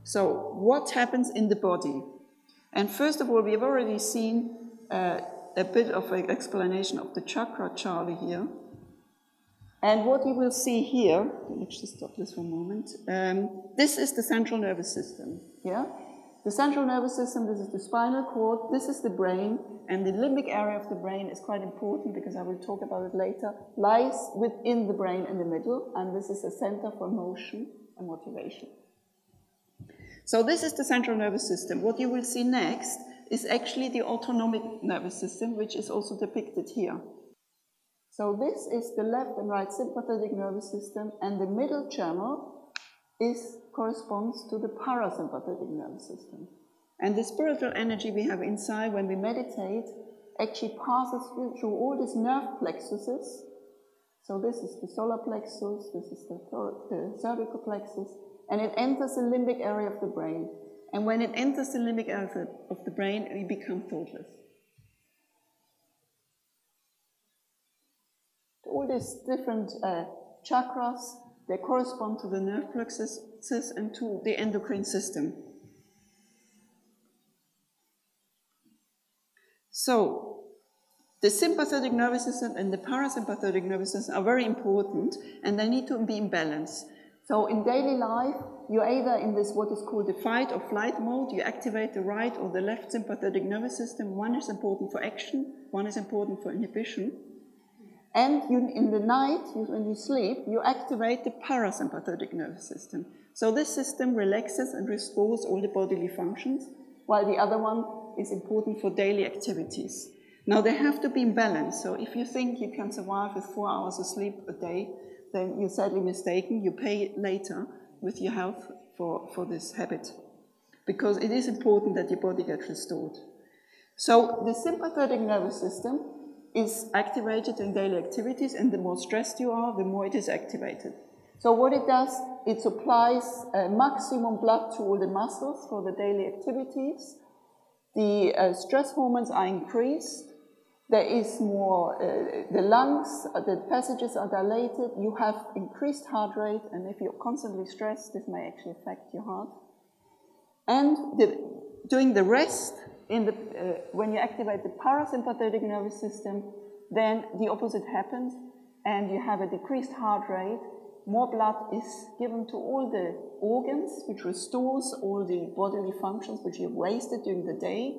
So what happens in the body? And first of all, we have already seen a bit of an explanation of the chakra Charlie here. And what you will see here, let's just stop this for a moment. This is the central nervous system, yeah? The central nervous system, this is the spinal cord, this is the brain, and the limbic area of the brain is quite important because I will talk about it later, lies within the brain in the middle, and this is a center for motion and motivation. So this is the central nervous system. What you will see next is actually the autonomic nervous system, which is also depicted here. So this is the left and right sympathetic nervous system, and the middle channel corresponds to the parasympathetic nervous system. And the spiritual energy we have inside when we meditate actually passes through all these nerve plexuses. So this is the solar plexus, this is the cervical plexus, and it enters the limbic area of the brain. And when it enters the limbic area of the brain, we become thoughtless. All these different chakras, they correspond to the nerve plexuses and to the endocrine system. So, the sympathetic nervous system and the parasympathetic nervous system are very important, and they need to be in balance. So in daily life, you're either in this what is called the fight or flight mode, you activate the right or the left sympathetic nervous system. One is important for action, one is important for inhibition. And in the night, when you sleep, you activate the parasympathetic nervous system. So this system relaxes and restores all the bodily functions, while the other one is important for daily activities. Now they have to be in balance. So if you think you can survive with 4 hours of sleep a day, then you're sadly mistaken. You pay later with your health for this habit, because it is important that your body gets restored. So the sympathetic nervous system is activated in daily activities, and the more stressed you are, the more it is activated. So what it does, it supplies maximum blood to all the muscles for the daily activities. The stress hormones are increased. There is more, the lungs, the passages are dilated. You have increased heart rate, and if you're constantly stressed, this may actually affect your heart. And during the rest, when you activate the parasympathetic nervous system, then the opposite happens, and you have a decreased heart rate. More blood is given to all the organs, which restores all the bodily functions which you've wasted during the day.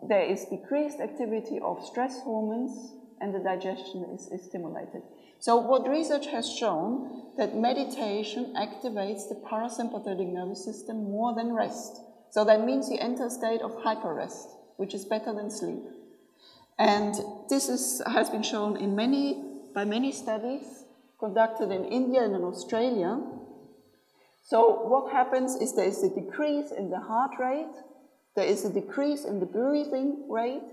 There is decreased activity of stress hormones, and the digestion is stimulated. So what research has shown that meditation activates the parasympathetic nervous system more than rest. So that means you enter a state of hyper-rest, which is better than sleep. And this has been shown by many studies conducted in India and in Australia. So what happens is there is a decrease in the heart rate, there is a decrease in the breathing rate,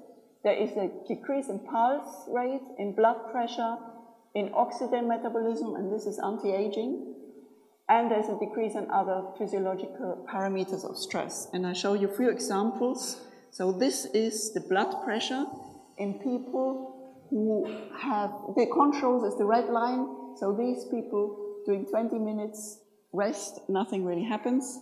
there is a decrease in pulse rate, in blood pressure, in oxygen metabolism, and this is anti-aging. And there's a decrease in other physiological parameters of stress. And I show you a few examples. So this is the blood pressure in people who have, the controls is the red line. So these people doing 20 minutes rest, nothing really happens.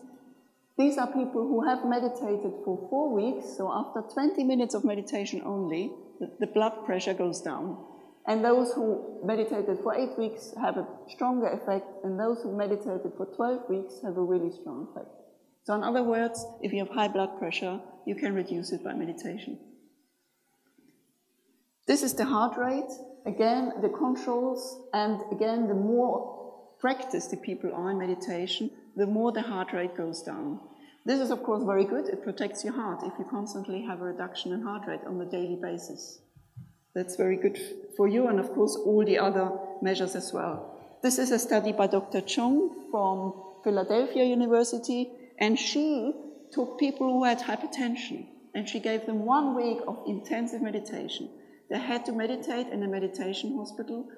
These are people who have meditated for 4 weeks. So after 20 minutes of meditation only, the blood pressure goes down. And those who meditated for 8 weeks have a stronger effect, and those who meditated for 12 weeks have a really strong effect. So in other words, if you have high blood pressure, you can reduce it by meditation. This is the heart rate, again, the controls, and again, the more practiced the people are in meditation, the more the heart rate goes down. This is, of course, very good. It protects your heart if you constantly have a reduction in heart rate on a daily basis. That's very good for you, and of course all the other measures as well. This is a study by Dr. Chung from Philadelphia University, and she took people who had hypertension, and she gave them 1 week of intensive meditation. They had to meditate in a meditation hospital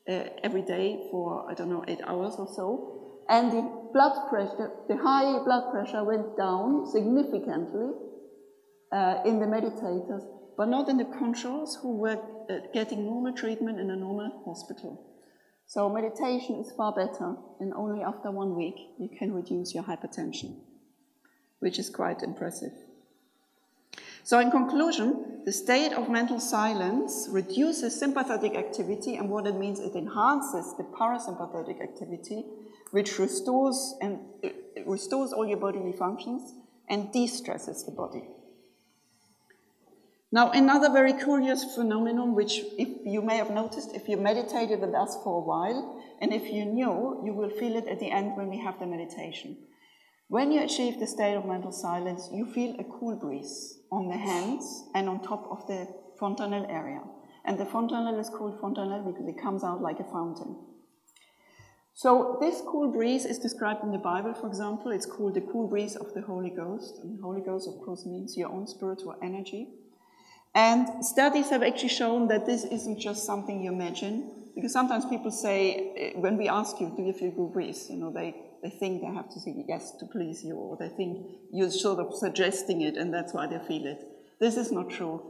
every day for, 8 hours or so, and the blood pressure, the high blood pressure went down significantly in the meditators, but not in the controls who were getting normal treatment in a normal hospital. So meditation is far better, and only after 1 week you can reduce your hypertension, which is quite impressive. So in conclusion, the state of mental silence reduces sympathetic activity, and what it means, it enhances the parasympathetic activity, which restores all your bodily functions and de-stresses the body. Now, another very curious phenomenon, which if you may have noticed if you meditated with us for a while, and if you knew, you will feel it at the end when we have the meditation. When you achieve the state of mental silence, you feel a cool breeze on the hands and on top of the fontanelle area. And the fontanelle is called fontanelle because it comes out like a fountain. So this cool breeze is described in the Bible, for example. It's called the cool breeze of the Holy Ghost. And the Holy Ghost, of course, means your own spiritual energy. And studies have actually shown that this isn't just something you imagine. Because sometimes people say, when we ask you, do you feel cool breeze? You know, they think they have to say yes to please you, or they think you're sort of suggesting it, and that's why they feel it. This is not true.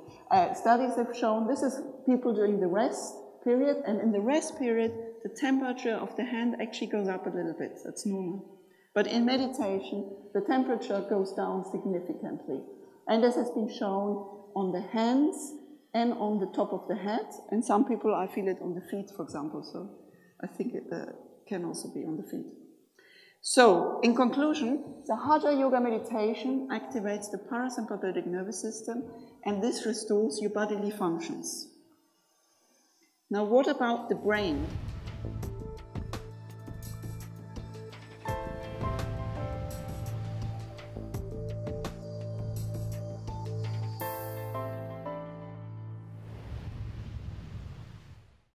Studies have shown this is people during the rest period, and in the rest period, the temperature of the hand actually goes up a little bit. That's normal. But in meditation, the temperature goes down significantly. And this has been shown on the hands and on the top of the head. And some people, I feel it on the feet, for example. So I think it can also be on the feet. So, in conclusion, the Hatha Yoga meditation activates the parasympathetic nervous system, and this restores your bodily functions. Now, what about the brain?